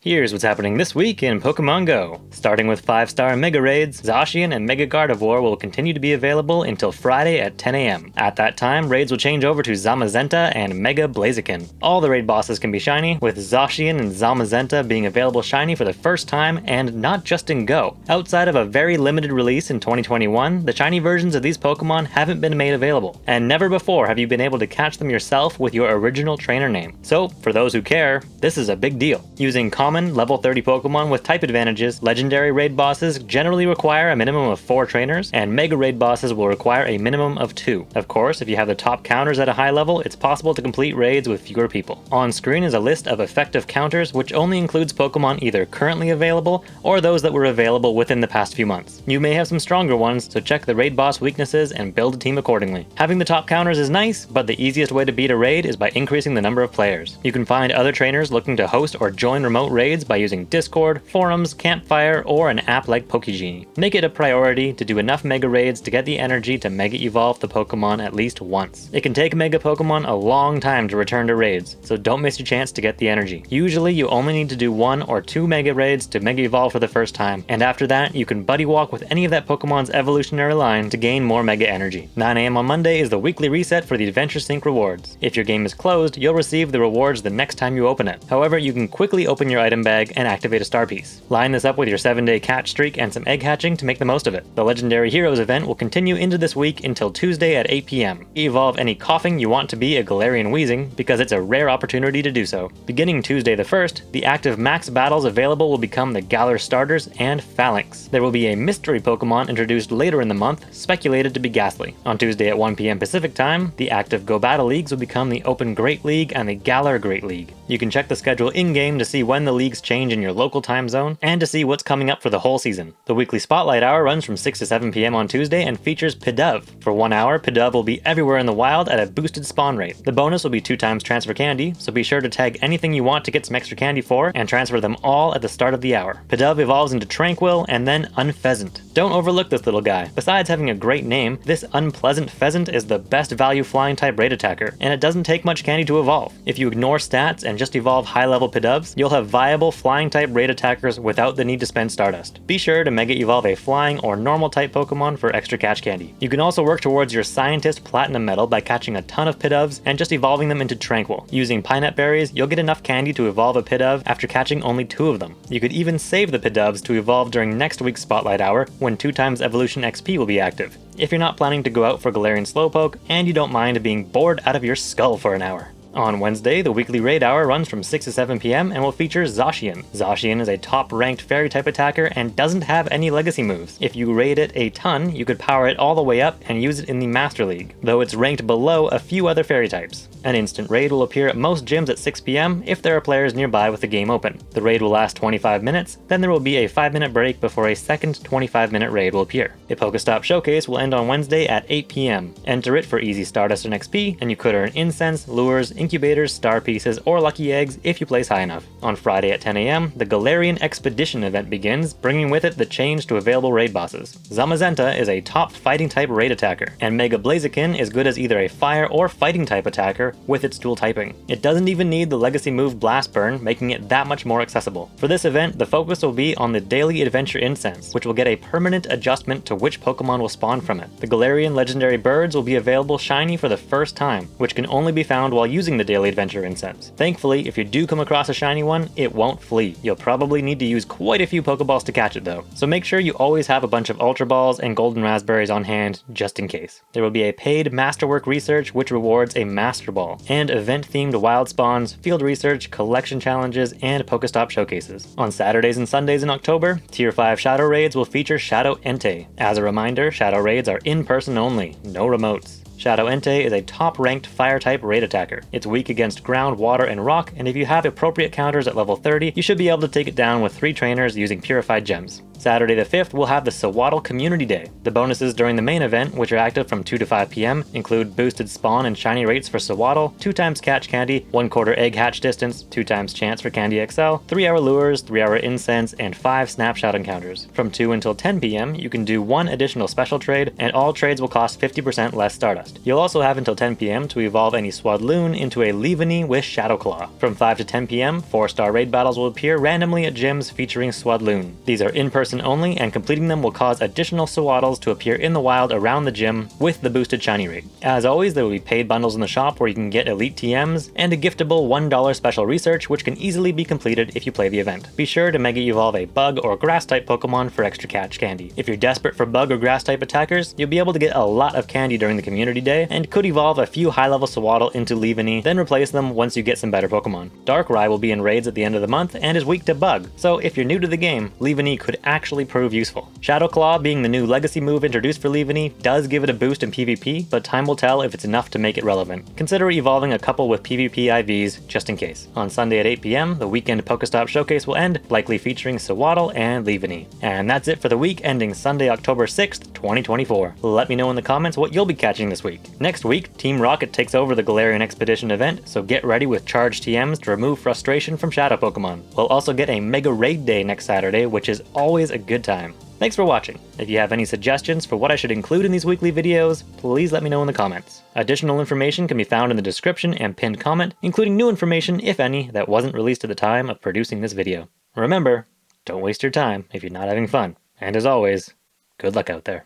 Here's what's happening this week in Pokémon GO. Starting with 5-star Mega Raids, Zacian and Mega Gardevoir will continue to be available until Friday at 10 AM. At that time, raids will change over to Zamazenta and Mega Blaziken. All the raid bosses can be shiny, with Zacian and Zamazenta being available shiny for the first time, and not just in GO. Outside of a very limited release in 2021, the shiny versions of these Pokémon haven't been made available, and never before have you been able to catch them yourself with your original trainer name. So, for those who care, this is a big deal. Using common level 30 Pokemon with type advantages, legendary raid bosses generally require a minimum of 4 trainers, and mega raid bosses will require a minimum of 2. Of course, if you have the top counters at a high level, it's possible to complete raids with fewer people. On screen is a list of effective counters, which only includes Pokemon either currently available or those that were available within the past few months. You may have some stronger ones, so check the raid boss weaknesses and build a team accordingly. Having the top counters is nice, but the easiest way to beat a raid is by increasing the number of players. You can find other trainers looking to host or join remote raids by using Discord, forums, Campfire, or an app like Pokegenie. Make it a priority to do enough Mega Raids to get the energy to Mega Evolve the Pokemon at least once. It can take Mega Pokemon a long time to return to raids, so don't miss your chance to get the energy. Usually you only need to do 1 or 2 Mega Raids to Mega Evolve for the first time, and after that you can buddy walk with any of that Pokemon's evolutionary line to gain more Mega Energy. 9 AM on Monday is the weekly reset for the Adventure Sync rewards. If your game is closed, you'll receive the rewards the next time you open it. However, you can quickly open your item bag and activate a star piece. Line this up with your 7-day catch streak and some egg hatching to make the most of it. The Legendary Heroes event will continue into this week until Tuesday at 8 PM. Evolve any coughing you want to be a Galarian Wheezing, because it's a rare opportunity to do so. Beginning Tuesday the 1st, the active max battles available will become the Galar Starters and Phalanx. There will be a mystery Pokemon introduced later in the month, speculated to be Ghastly. On Tuesday at 1 PM Pacific time, the active Go Battle Leagues will become the Open Great League and the Galar Great League. You can check the schedule in-game to see when the leagues change in your local time zone, and to see what's coming up for the whole season. The weekly Spotlight Hour runs from 6 to 7 PM on Tuesday and features Pidove. For 1 hour, Pidove will be everywhere in the wild at a boosted spawn rate. The bonus will be 2 times transfer candy, so be sure to tag anything you want to get some extra candy for, and transfer them all at the start of the hour. Pidove evolves into Tranquil and then Unpheasant. Don't overlook this little guy. Besides having a great name, this Unpleasant Pheasant is the best value flying type raid attacker, and it doesn't take much candy to evolve. If you ignore stats and just evolve high level Pidoves, you'll have viable flying type raid attackers without the need to spend Stardust. Be sure to Mega Evolve a flying or normal type Pokemon for extra catch candy. You can also work towards your Scientist Platinum medal by catching a ton of Pidoves and just evolving them into Tranquil. Using Pinette Berries, you'll get enough candy to evolve a Pidove after catching only 2 of them. You could even save the Pidoves to evolve during next week's Spotlight Hour, when 2 times Evolution XP will be active, if you're not planning to go out for Galarian Slowpoke and you don't mind being bored out of your skull for an hour. On Wednesday, the weekly raid hour runs from 6 to 7 PM and will feature Zacian. Zacian is a top-ranked fairy-type attacker and doesn't have any legacy moves. If you raid it a ton, you could power it all the way up and use it in the Master League, though it's ranked below a few other fairy types. An instant raid will appear at most gyms at 6 PM if there are players nearby with the game open. The raid will last 25 minutes, then there will be a 5-minute break before a second 25-minute raid will appear. A Pokestop Showcase will end on Wednesday at 8 PM. Enter it for easy Stardust and XP, and you could earn Incense, Lures, Incubators, Star Pieces, or Lucky Eggs if you place high enough. On Friday at 10 AM, the Galarian Expedition event begins, bringing with it the change to available raid bosses. Zamazenta is a top fighting type raid attacker, and Mega Blaziken is good as either a fire or fighting type attacker with its dual typing. It doesn't even need the legacy move Blast Burn, making it that much more accessible. For this event, the focus will be on the Daily Adventure Incense, which will get a permanent adjustment to which Pokemon will spawn from it. The Galarian Legendary Birds will be available shiny for the first time, which can only be found while using the Daily Adventure Incense. Thankfully, if you do come across a shiny one, it won't flee. You'll probably need to use quite a few Pokeballs to catch it though, so make sure you always have a bunch of Ultra Balls and Golden Raspberries on hand, just in case. There will be a paid Masterwork Research which rewards a Master Ball, and event-themed wild spawns, field research, collection challenges, and Pokestop showcases. On Saturdays and Sundays in October, Tier 5 Shadow Raids will feature Shadow Entei. As a reminder, Shadow Raids are in-person only, no remotes. Shadow Entei is a top-ranked fire-type raid attacker. It's weak against ground, water, and rock, and if you have appropriate counters at level 30, you should be able to take it down with 3 trainers using Purified Gems. Saturday the 5th, we'll have the Sewaddle Community Day. The bonuses during the main event, which are active from 2 to 5 PM, include boosted spawn and shiny rates for Sewaddle, 2 times catch candy, 1/4 egg hatch distance, 2 times chance for Candy XL, 3-hour lures, 3-hour incense, and 5 snapshot encounters. From 2 until 10 PM, you can do 1 additional special trade, and all trades will cost 50% less Stardust. fast. You'll also have until 10 PM to evolve any Swadloon into a Leaveney with Shadow Claw. From 5 to 10 PM, 4-star raid battles will appear randomly at gyms featuring Swadloon. These are in-person only, and completing them will cause additional Sewaddles to appear in the wild around the gym with the boosted shiny rate. As always, there will be paid bundles in the shop where you can get elite TMs, and a giftable $1 special research which can easily be completed if you play the event. Be sure to Mega Evolve a bug or grass type Pokemon for extra catch candy. If you're desperate for bug or grass type attackers, you'll be able to get a lot of candy during the community day, and could evolve a few high level Sewaddle into Leaveney, then replace them once you get some better Pokemon. Darkrai will be in raids at the end of the month and is weak to bug, so if you're new to the game, Leaveney could actually prove useful. Shadow Claw, being the new legacy move introduced for Leaveney, does give it a boost in PvP, but time will tell if it's enough to make it relevant. Consider evolving a couple with PvP IVs just in case. On Sunday at 8 PM, the weekend Pokestop Showcase will end, likely featuring Sewaddle and Leaveney. And that's it for the week ending Sunday, October 6th, 2024. Let me know in the comments what you'll be catching this week. Next week, Team Rocket takes over the Galarian Expedition event, so get ready with charged TMs to remove frustration from Shadow Pokemon. We'll also get a Mega Raid Day next Saturday, which is always a good time. Thanks for watching. If you have any suggestions for what I should include in these weekly videos, please let me know in the comments. Additional information can be found in the description and pinned comment, including new information, if any, that wasn't released at the time of producing this video. Remember, don't waste your time if you're not having fun. And as always, good luck out there.